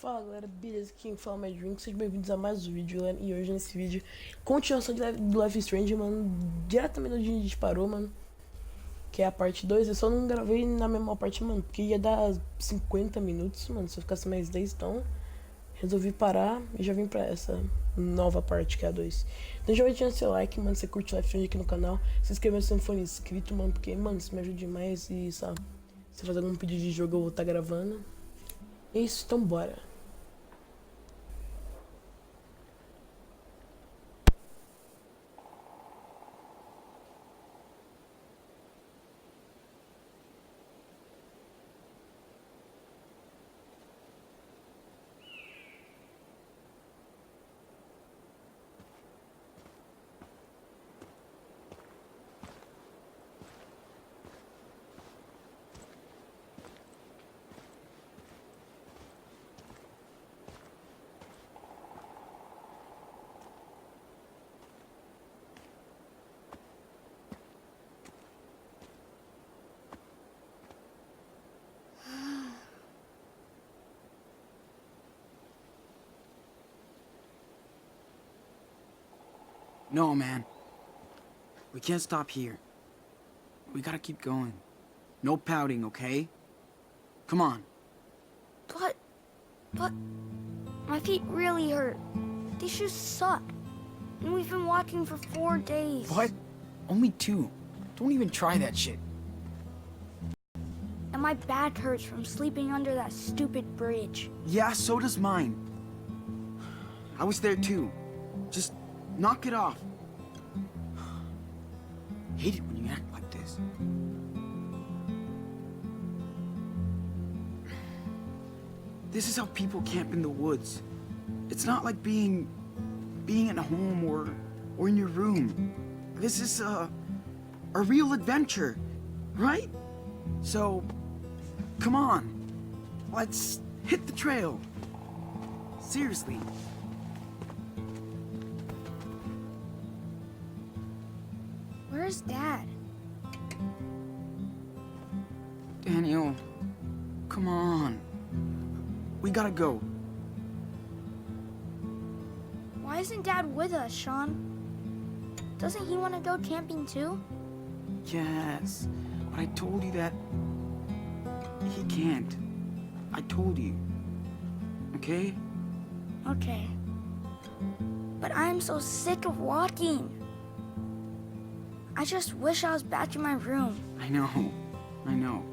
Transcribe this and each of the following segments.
Fala galera, beleza? Quem fala é Drink, sejam bem-vindos a mais um vídeo, galera. E hoje nesse vídeo, continuação do Life is Strange, mano, diretamente onde a gente parou, mano. Que é a parte 2, eu só não gravei na mesma parte, mano, porque ia dar 50 minutos, mano, se eu ficasse mais 10, então resolvi parar e já vim pra essa nova parte, que é a 2. Então já vai deixando seu like, mano, você curte o Life is Strange aqui no canal, se inscreva se não for inscrito, mano, porque, mano, isso me ajuda demais e, sabe, se fazer algum pedido de jogo eu vou estar gravando. É isso, então bora. No, man. We can't stop here. We gotta keep going. No pouting, okay? Come on. But, my feet really hurt. These shoes suck. And we've been walking for 4 days. What? Only 2. Don't even try that shit. And my back hurts from sleeping under that stupid bridge. Yeah, so does mine. I was there too. Just knock it off. Hate it when you act like this. This is how people camp in the woods. It's not like being at home or in your room. This is a real adventure, right? So, come on. Let's hit the trail. Seriously. Where's Dad? Daniel, come on. We gotta go. Why isn't Dad with us, Sean? Doesn't he want to go camping too? Yes, but I told you that he can't. I told you. Okay? Okay. But I'm so sick of walking. I just wish I was back in my room. I know.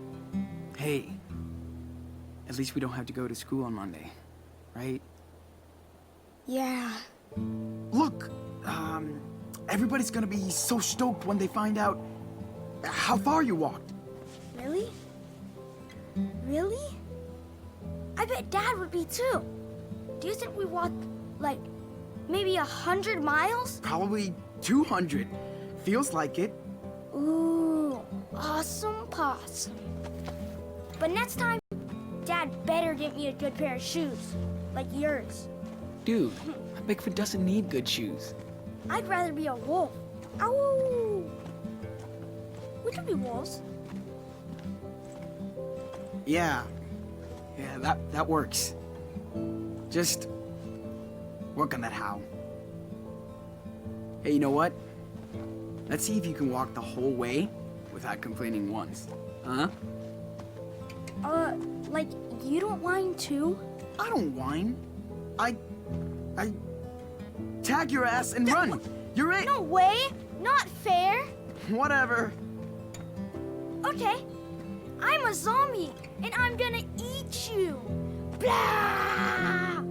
Hey, at least we don't have to go to school on Monday, right? Yeah. Look, everybody's gonna be so stoked when they find out how far you walked. Really? Really? I bet Dad would be too. Do you think we walked, like, maybe 100 miles? Probably 200. Feels like it. Ooh, awesome possum. But next time, Dad better get me a good pair of shoes, like yours. Dude, Bigfoot doesn't need good shoes. I'd rather be a wolf. Ow! We could be wolves. Yeah, that works. Just work on that how. Hey, you know what? Let's see if you can walk the whole way without complaining once. Huh? Like, you don't whine too? I don't whine. I tag your ass and run. You're it. No way! Not fair! Whatever. Okay, I'm a zombie, and I'm gonna eat you! Blah!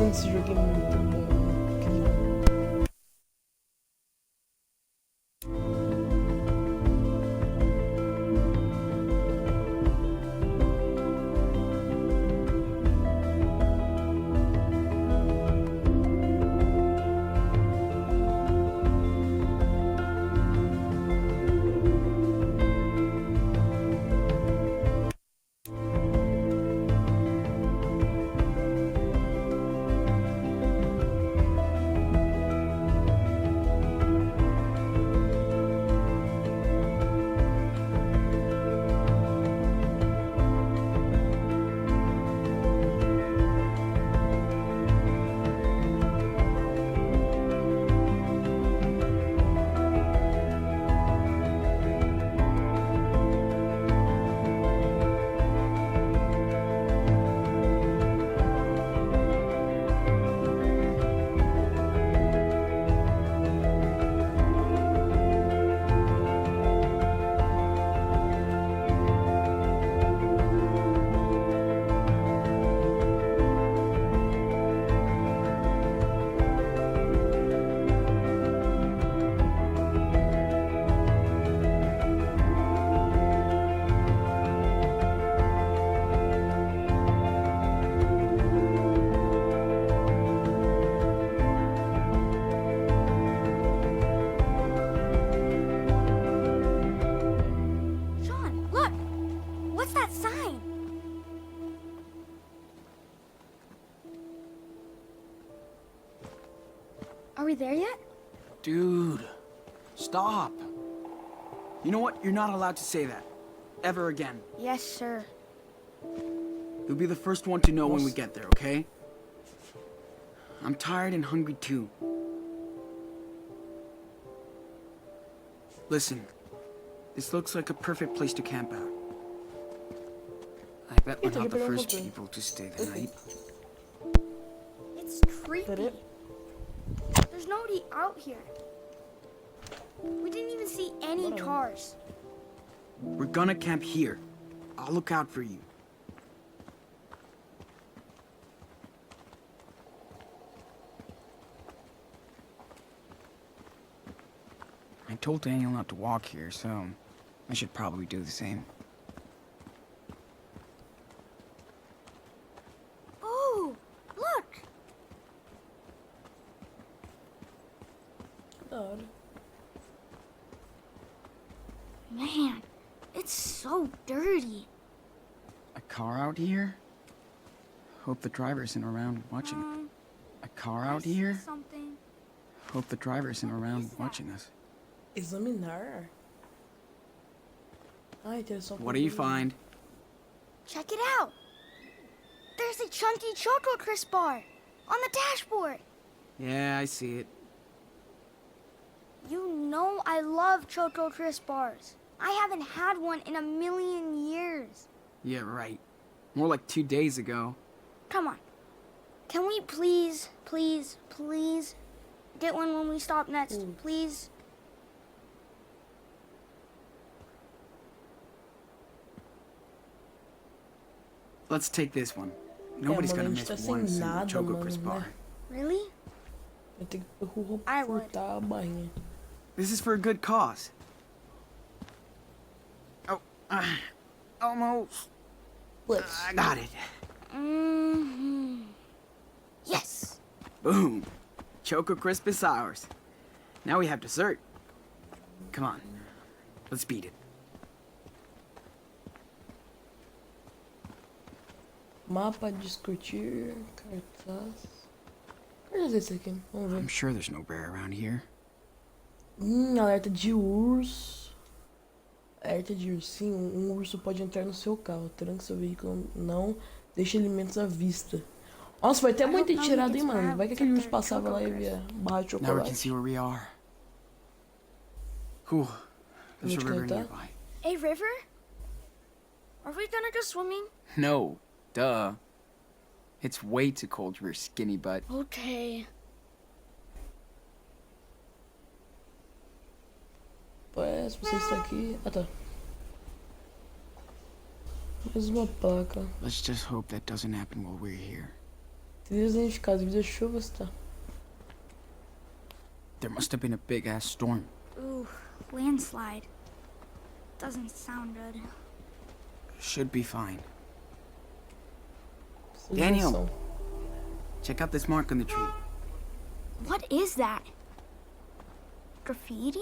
Esse jogo é muito bom, incrível. we there yet? Dude, stop. You know what? You're not allowed to say that. Ever again. Yes, sir. You'll be the first one to know when we get there, okay? I'm tired and hungry too. Listen, this looks like a perfect place to camp out. I bet we're not the first people to stay the night. It's creepy. There's nobody out here. We didn't even see any cars. We're gonna camp here. I'll look out for you. I told Daniel not to walk here, so I should probably do the same. Oh, look! God. Man, it's so dirty. A car out here? Hope the driver isn't around watching it. A car out here? Something. Hope the driver isn't around watching us. Examinar. Ah, interessante. What do you find? Check it out. There's a chunky Choco Crisp bar on the dashboard. Yeah, I see it. You know I love Choco Crisp bars. I haven't had one in a million years. Yeah, right. More like 2 days ago. Come on. Can we please, please, please get one when we stop next? Please? Let's take this one. Nobody's mano, gonna a gente miss tá one sem single nada, Choco mano, Crisp né? bar. Really? Eu tenho que I would. furtar a barrinha. This is for a good cause. Oh, almost. Let's. I got it. Mm-hmm. Yes. Boom. Choco Crisp is ours. Now we have dessert. Come on. Let's beat it. Mapa, discutir, cartaz. Cartaz esse aqui, vamos ver. I'm sure there's no bear around here. Alerta de urso. Alerta de ursinho. Um urso pode entrar no seu carro. Tranque seu veículo. Não deixe alimentos à vista. Nossa, vai ter muita tirada, hein, mano. Vai que aquele urso passava lá e via barra de Now we chocolate. can see where we are. Whew. There's a river nearby. A river? Are we gonna go swimming? No. Duh. It's way too cold for your skinny butt. Okay. Ué, se você está aqui... Ah, tá. Mais uma placa. Let's just hope that doesn't happen while we're here. Trilhas identificadas devido à chuva, tá? There must have been a big-ass storm. Ooh, landslide. Doesn't sound good. Should be fine. Daniel. Civilização. Check out this mark on the tree. What is that? Graffiti?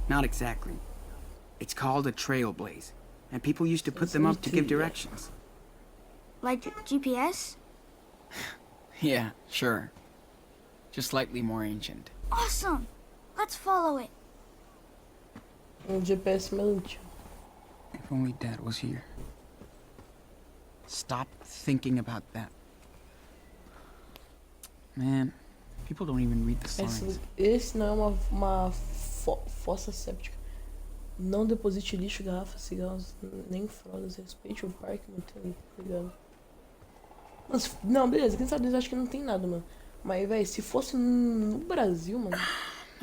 Not exactly. It's called a trailblaze, and people used to put them up to give directions. Like GPS? Yeah, sure. Just slightly more ancient. Awesome! Let's follow it. GPS mais útil. If only Dad was here. Stop thinking about that. Man, people don't even read the signs. Esse não é uma fossa séptica. Não deposite lixo, garrafas, cigarros, nem fraldas. Respeite o parque, muito cuidado. Mas, não, beleza, quem sabe eles acham que não tem nada, mano. Mas, velho, se fosse no Brasil, mano.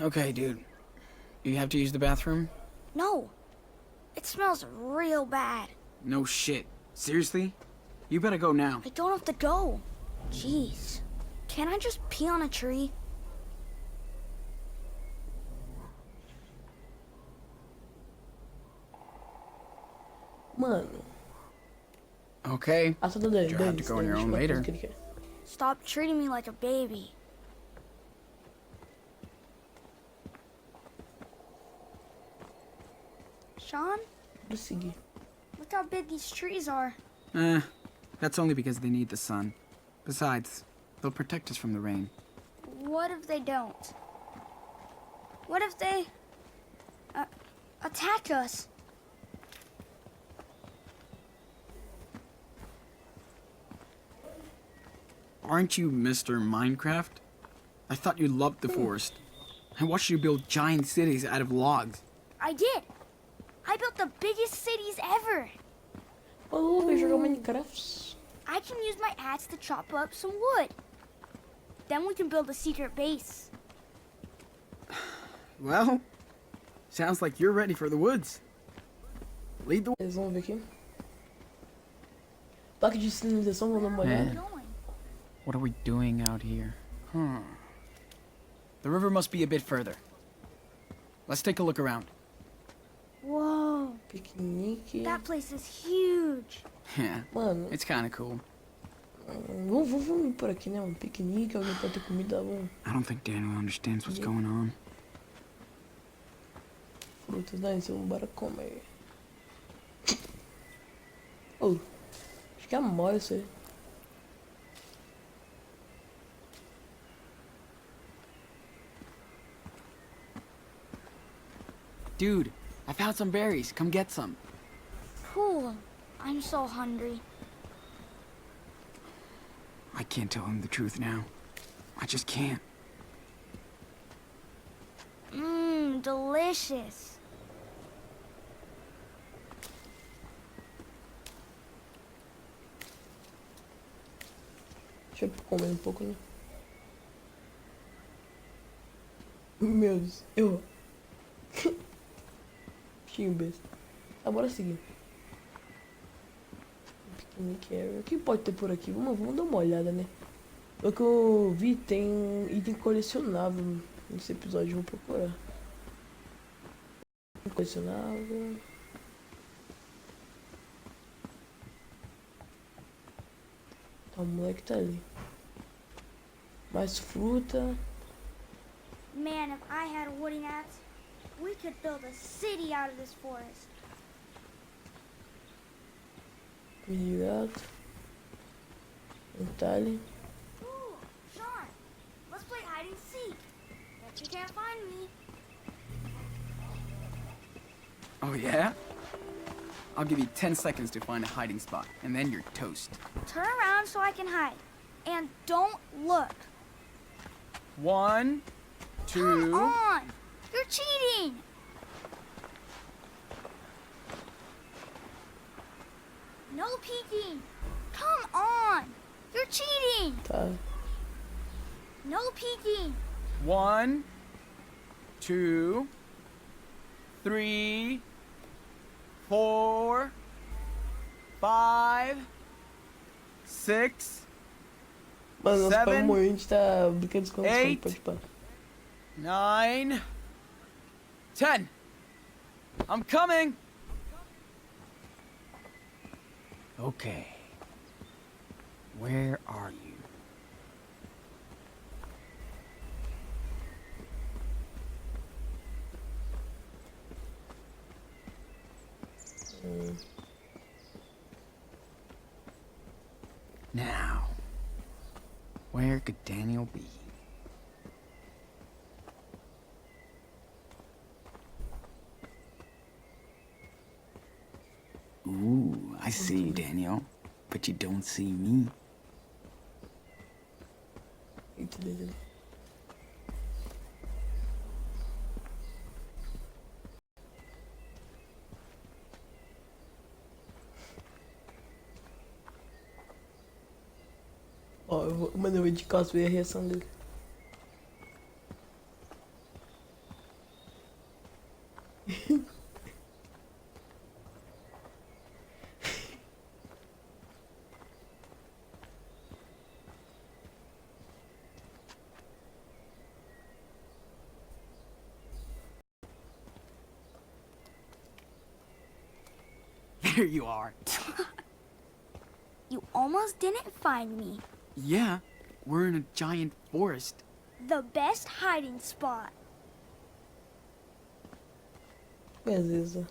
Okay, dude. You have to use the bathroom? No. It smells real bad. No shit. Seriously? You better go now. I don't have to go. Jeez. Can't I just pee on a tree? Mano. Okay. Essa da You'll have to go on your own later. Stop treating me like a baby. Sean, Vou seguir. look how big these trees are. That's only because they need the sun. Besides, they'll protect us from the rain. what if they don't? What if they attack us? Aren't you Mr. Minecraft? I thought you loved the forest. I watched you build giant cities out of logs. I did. I built the biggest cities ever. Oh, vai jogar Minecraft. I can use my axe to chop up some wood. Then we can build a secret base. Well, sounds like you're ready for the woods. Lead the way. Eles vão ver aqui. Placa de sinalização, vou dar uma olhada. What are we doing out here? The river must be a bit further. Let's take a look around. Whoa, Piquenique. that place is huge. Yeah, Mano, it's kind of cool. vamos ir por aqui, né? Um piquenique, alguém pode ter comida, vamos. I don't think Daniel understands what's going on. Frutas, né? Então, bora comer. Oh, acho que é amor isso aí. Dude, I found some berries. Come get some. Cool. I'm so hungry. I can't tell him the truth now. I just can't. Mmm, delicious. Deixa eu comer um pouco, né? Meu Deus, eu. Bichinho besta. Tá, bora seguir. Piquenique area. O que pode ter por aqui? Vamos dar uma olhada, né? O que eu vi tem item colecionável nesse episódio. Vou procurar. Colecionável. Tá, o moleque tá ali. Mais fruta. Man, if I had a wooden axe, we could build a city out of this forest. Obrigado. Um talhe. Ooh, Sean, let's play hide and seek. Bet you can't find me. Oh, yeah? I'll give you 10 seconds to find a hiding spot, and then you're toast. Turn around so I can hide. And don't look. 1, 2... Come on! You're cheating! No peeking! Come on! You're cheating! Tá. No peeking! 1, 2, 3, 4, 5, 6, Mano, nosso pai Seven, morreu, a gente tá brincando com eight. pode pá. 9, 10. I'm coming. Okay. Where are you? Now, where could Daniel be? Ooh, I see you, Daniel. But you don't see me. Eita, beleza. Ó, mano, eu vou de calça ver a reação dele. There you are. You almost didn't find me. Yeah, we're in a giant forest. The best hiding spot. Beleza.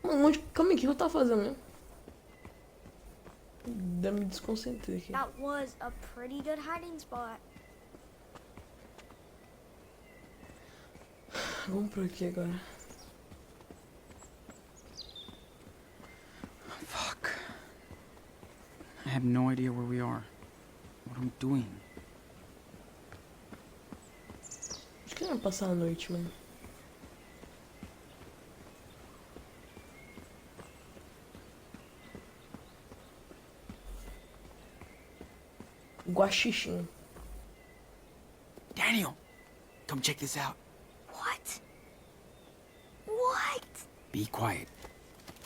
Mano, calma aí, o que eu tava fazendo mesmo? Me desconcentrei aqui. That was a pretty good hiding spot. Vamos por aqui agora. Fuck. I have no idea where we are. What I'm doing. Acho que não vai passar a noite, mano. Guaxixim. Daniel, come check this out. What? What? Be quiet.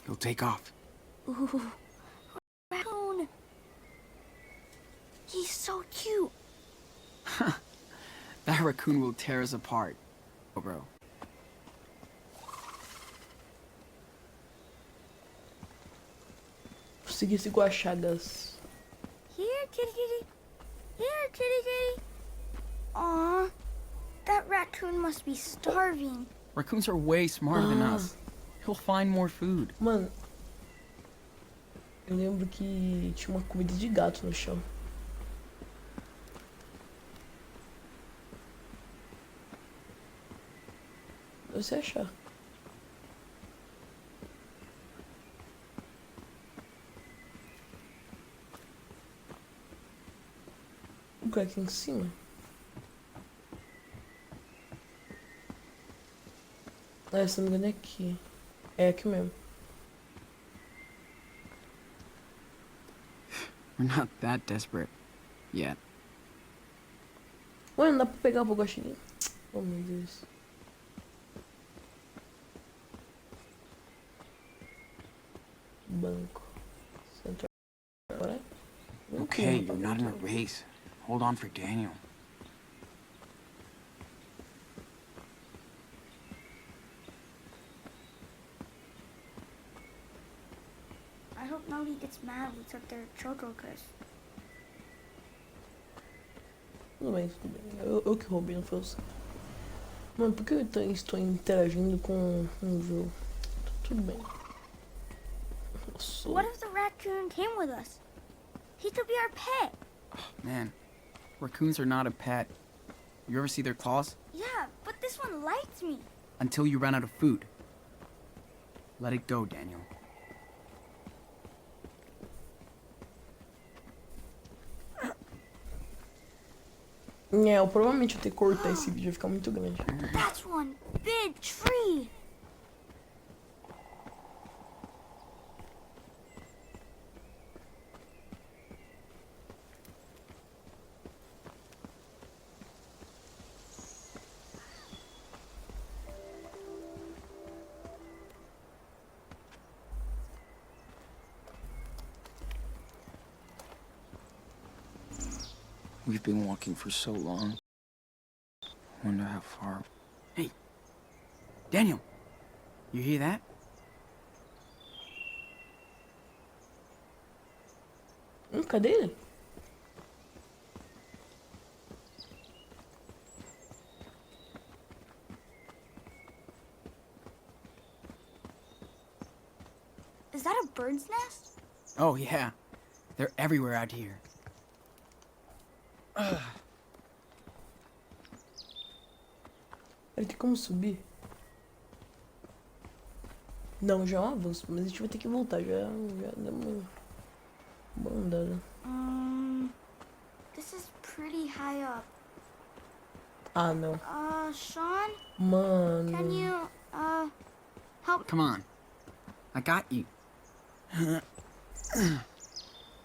He'll take off. Ooh, raccoon. He's so cute. That raccoon will tear us apart. Oh, bro. Consegui esse guaxadas. Here, kitty kitty. Here, kitty kitty. Aw, that raccoon must be starving. Raccoons are way smarter than us. He'll find more food. Mano, eu lembro que tinha uma comida de gato no chão. Você achar. O que é aqui em cima? Ah, se não me engano é aqui. É aqui mesmo. We're not that desperate yet. Ué, não dá pra pegar o guaxinim. Oh, meu Deus. Banco. Central. Agora? Okay, you're not in a race. Hold on for Daniel. I hope nobody gets mad we took their chococus. Tudo bem, tudo bem. Eu que roubei, não foi você. Mano, por que eu estou interagindo com um jogo? Tudo bem. Nossa. What if the raccoon came with us? He could be our pet. Man, raccoons are not a pet. You ever see their claws? Yeah, but this one liked me. Until you run out of food. Let it go, Daniel. Eu provavelmente vou ter que cortar esse vídeo, vai ficar muito grande. That's one big tree. We've been walking for so long. Wonder how far. Hey, Daniel, you hear that? Cadê ele? Is that a bird's nest? Oh, yeah. They're everywhere out here. Ele tem como subir? Não, já é um avanço, mas a gente vai ter que voltar, já deu uma andada. This is pretty high up. Ah, não. Sean, Mano. can you, help? Come on. I got you.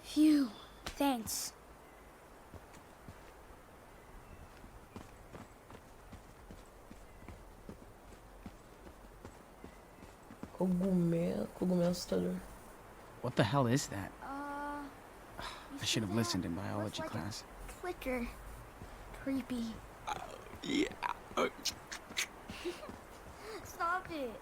Phew, thanks. Cogumelo assustador. What the hell is that? You I should have see listened that? in biology Looks like class. a clicker. Creepy. Yeah. Stop it.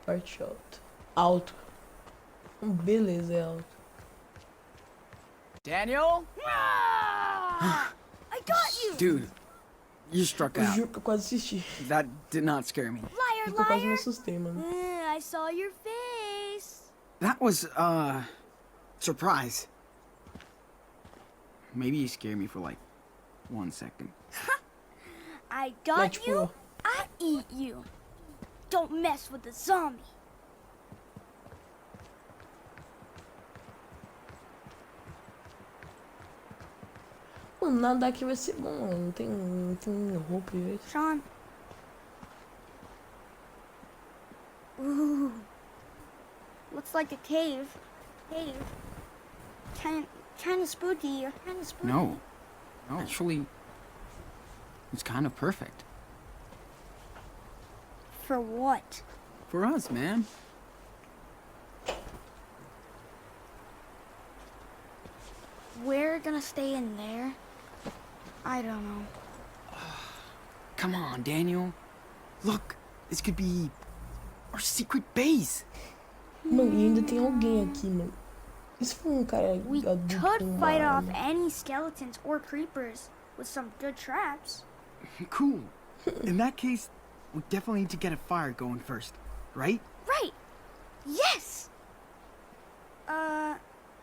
Parte alta. Alto. Beleza, é alto. Daniel? I got you! Dude, you struck Eu out. juro que eu quase assisti. That did not scare me. Liar! liar, Eu quase me liar. assustei, mano. I saw your face. That was, surprise. Maybe you scared me for like 1 second. I É, got tipo, you, I eat you. Don't mess with the zombie. mano, nada aqui vai ser bom, mano. Não tem roupa direito. Sean. Ooh. Looks like a cave. Kind of spooky. No. No, actually, it's kind of perfect. For what? For us, man. We're gonna stay in there? I don't know. Come on, Daniel. Look, this could be our secret base. Mano, e ainda tem alguém aqui, mano. E se for cara We adulto could com fight uma off arma? any skeletons or creepers with some good traps. Cool. In that case, we definitely need to get a fire going first, right? Right! Yes!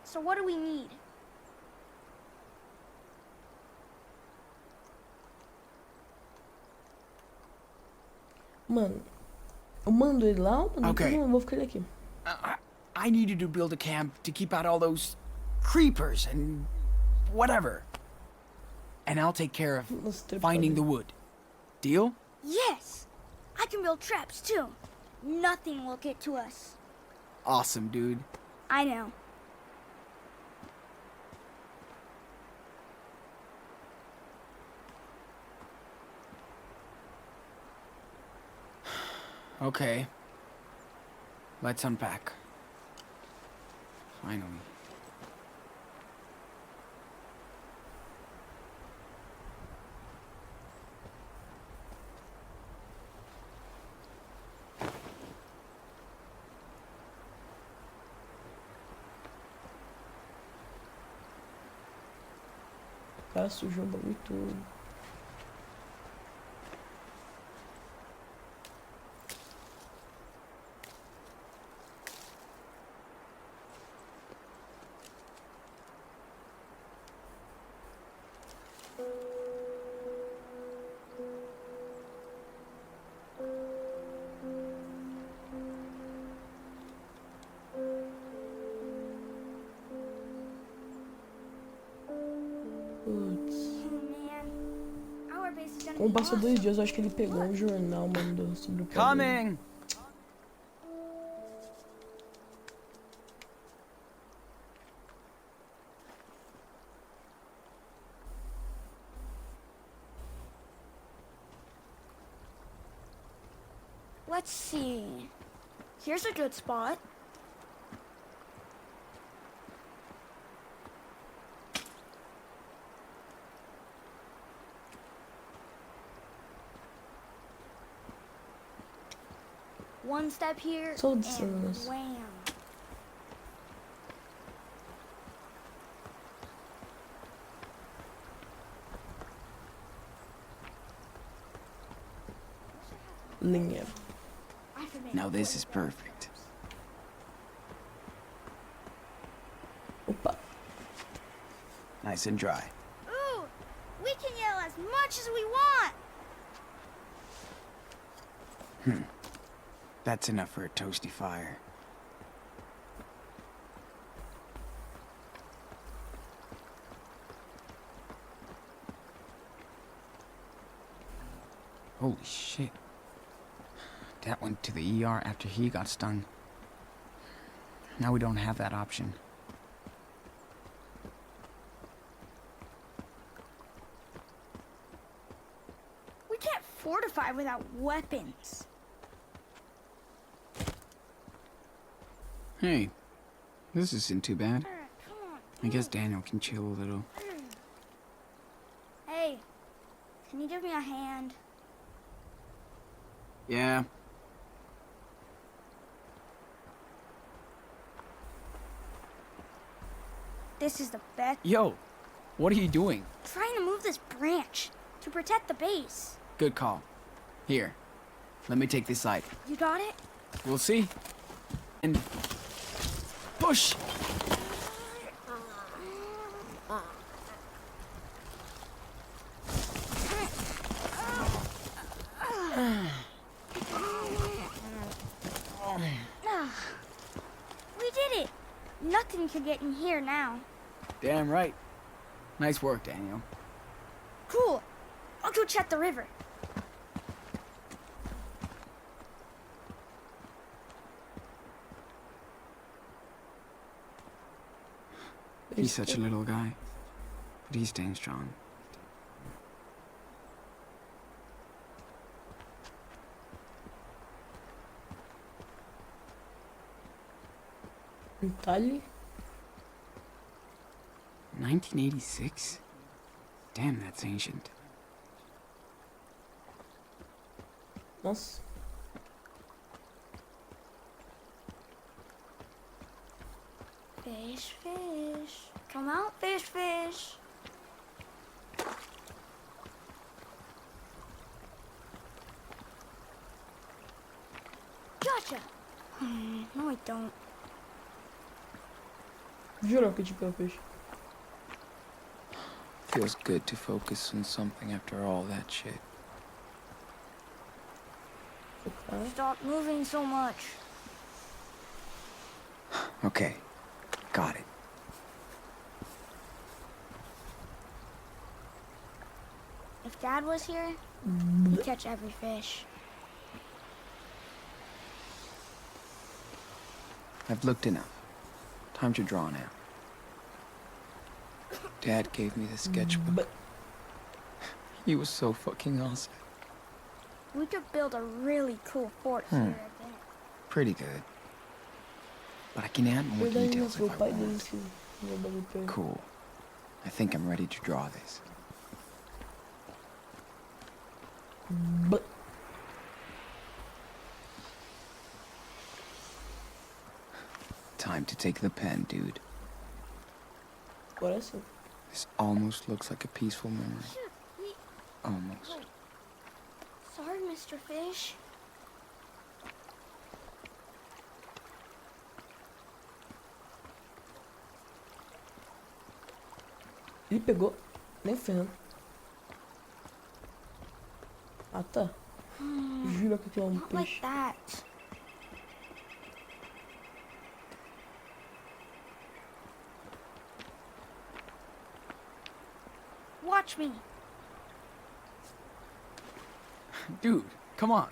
So what do we need? Mano, eu mando ele lá ou mando Ok. Não, eu vou ficar ele aqui. I needed to build a camp to keep out all those creepers and whatever. And I'll take care of Nossa, trepado. finding the wood. Deal? Yes! I can build traps too. Nothing will get to us. Awesome, dude. I know. Okay. Let's unpack. Finally. O cara sujou o bagulho todo. Putz. Man, our base is gonna Como be passou awesome. 2 dias, eu acho que ele pegou um jornal, mandou sobre o poder. Coming! Let's see. Here's a good spot. One step here Só and distância. wham. Linha. I could make Now a this wood is wall. perfect. Opa. Nice and dry. Ooh, we can yell as much as we want. That's enough for a toasty fire. Holy shit. Dad went to the ER after he got stung. Now we don't have that option. We can't fortify without weapons. Hey, this isn't too bad. Come on. I guess Daniel can chill a little. Hey, can you give me a hand? Yeah. This is the best. Yo, what are you doing? Trying to move this branch to protect the base. Good call. Here, Let me take this side. You got it? We'll see. And push. We did it! Nothing can get in here now. Damn right. Nice work, Daniel. Cool. I'll go check the river. He's such a little guy, but he's staying strong. Italy? 1986? Damn, that's ancient. Nossa. Fish, fish. Come out, fish, fish. Gotcha. No, I don't. Jurou que te pegou peixe. Feels good to focus on something after all that shit. Okay. Stop moving so much. Okay, got it. If Dad was here, he'd catch every fish. I've looked enough. Time to draw now. Dad gave me the sketchbook. But He was so fucking awesome. We could build a really cool fort here, I think. Pretty good. But I can add more verdade, details nossa, o if I pai dele want. se meu bagulho pra ele. Cool. I think I'm ready to draw this. But Time to take the pen, dude. parece. This almost looks like a peaceful memory. Shoot, we... Almost. Wait. Sorry, Mr. Fish. Ele pegou, nem ferrando. Ah tá. Jura que tem um Not like peixe. that. Watch me. Dude, come on.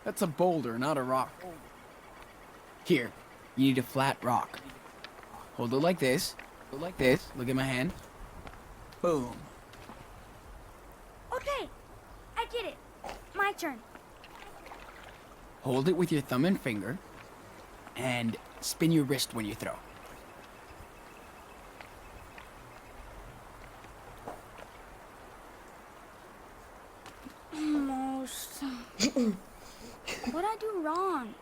That's a boulder, not a rock. Here, you need a flat rock. Hold it like this. Hold it like this. Look at my hand. Boom. Okay, I get it. My turn. Hold it with your thumb and finger. And spin your wrist when you throw. Almost. What'd I do wrong?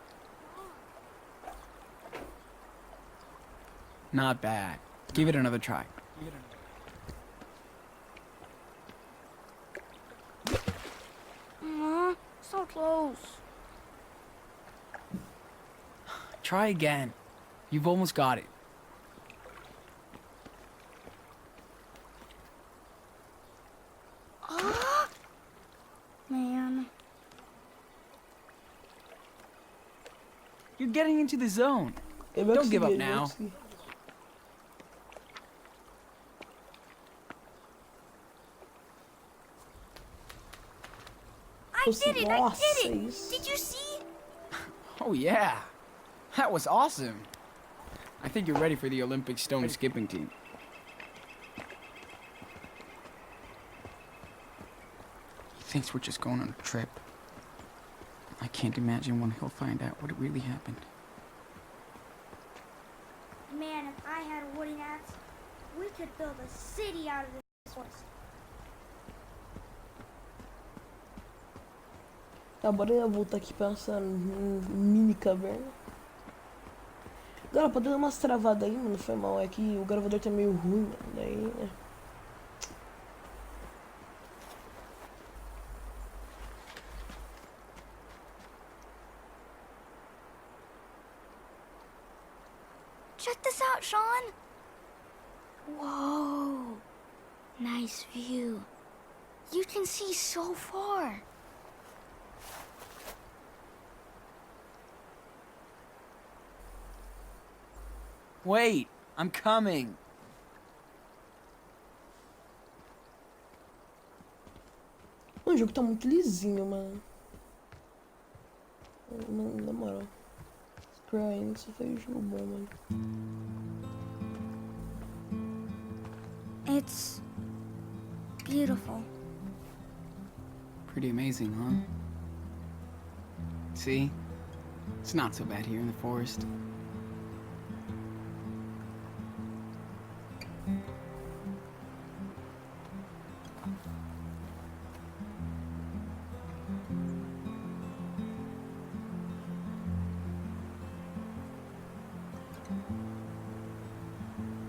Not bad. Give it another try. So close. Try again. You've almost got it. Man. You're getting into the zone. Ele vai Don't give conseguir, up ele vai now. conseguir. I Nossa, did it! I nossa, did it! isso. Did you see? Oh yeah. That was awesome. I think you're ready for the Olympic stone skipping team. He thinks we're just going on a trip. I can't imagine when he'll find out what really happened. Man, if I had a wooden axe, we could build a city out of this horse. Tá, bora eu voltar aqui pra essa mini caverna. Galera, pode dar umas travadas aí, mano. Foi mal. É que o gravador tá meio ruim, mano. Daí, né? Check this out, Sean. Whoa. Nice view. You can see so far. Wait, I'm coming. O jogo tá muito lisinho, mano. Mano, na moral. Square Enix só fez jogo bom, mano. It's beautiful. Pretty amazing, huh? See? It's not so bad here in the forest.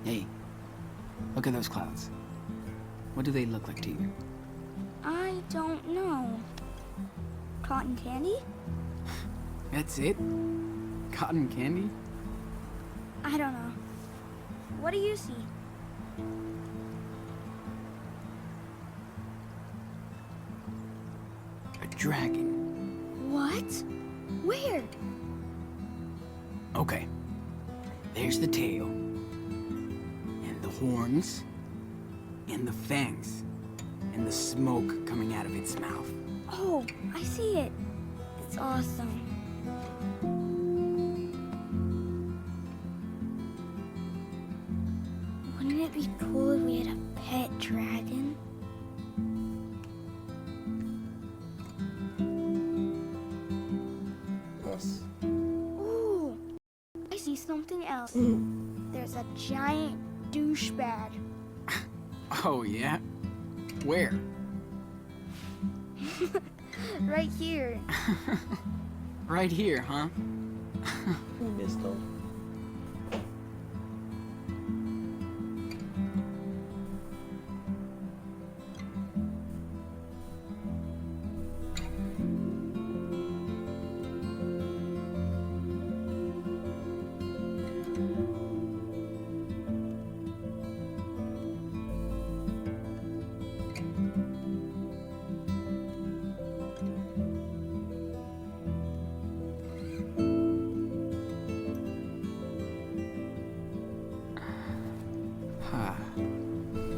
Hey, look at those clouds. What do they look like to you? I don't know. Cotton candy? That's it? Cotton candy? I don't know. What do you see? A dragon. What? Where? Okay. There's the tail. And the horns. And the fangs. And the smoke coming out of its mouth. Oh, I see it. It's awesome. Wouldn't it be cool if we had a pet dragon? Nossa. Ooh, I see something else. There's a giant douchebag. Oh, yeah? Where? Right here. Right here, huh? Bestão.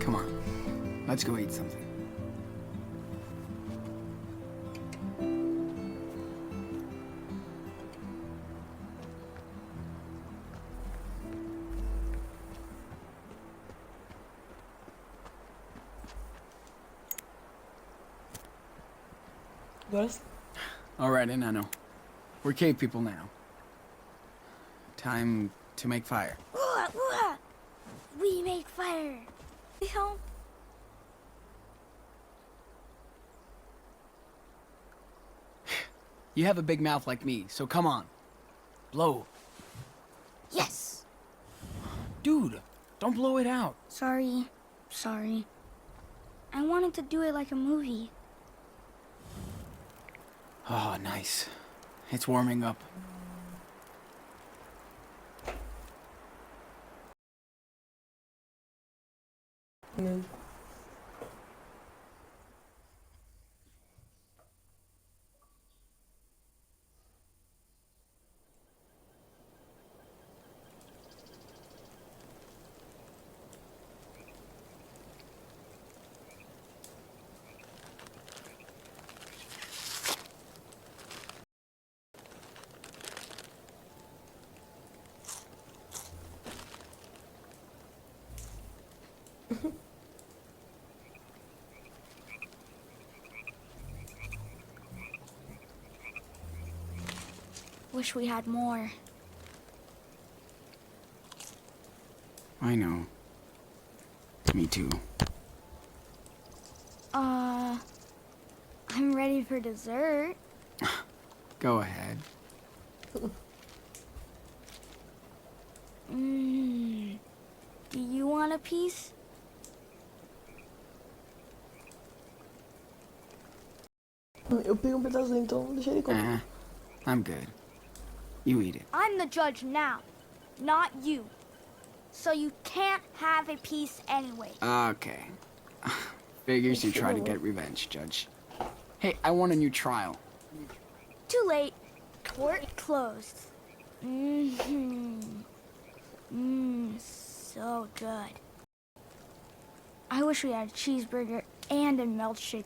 Come on. Let's go eat something. Agora sim. All right, Enano. We're cave people now. Time to make fire. Ooh, ooh, we make fire. We help. You have a big mouth like me, so come on. Blow. Yes. Dude, don't blow it out. Sorry. I wanted to do it like a movie. Oh, nice. It's warming up. Né? Wish we had more. I know. Me too. I'm ready for dessert. Go ahead. Do you want a piece? Eu peguei pedaço, então deixa ele comer. I'm good. You eat it. I'm the judge now, not you. so you can't have a piece anyway. Okay. Figures you're trying to get revenge, Judge. Hey, I want a new trial. Too late. Court closed. So good. I wish we had a cheeseburger and a milkshake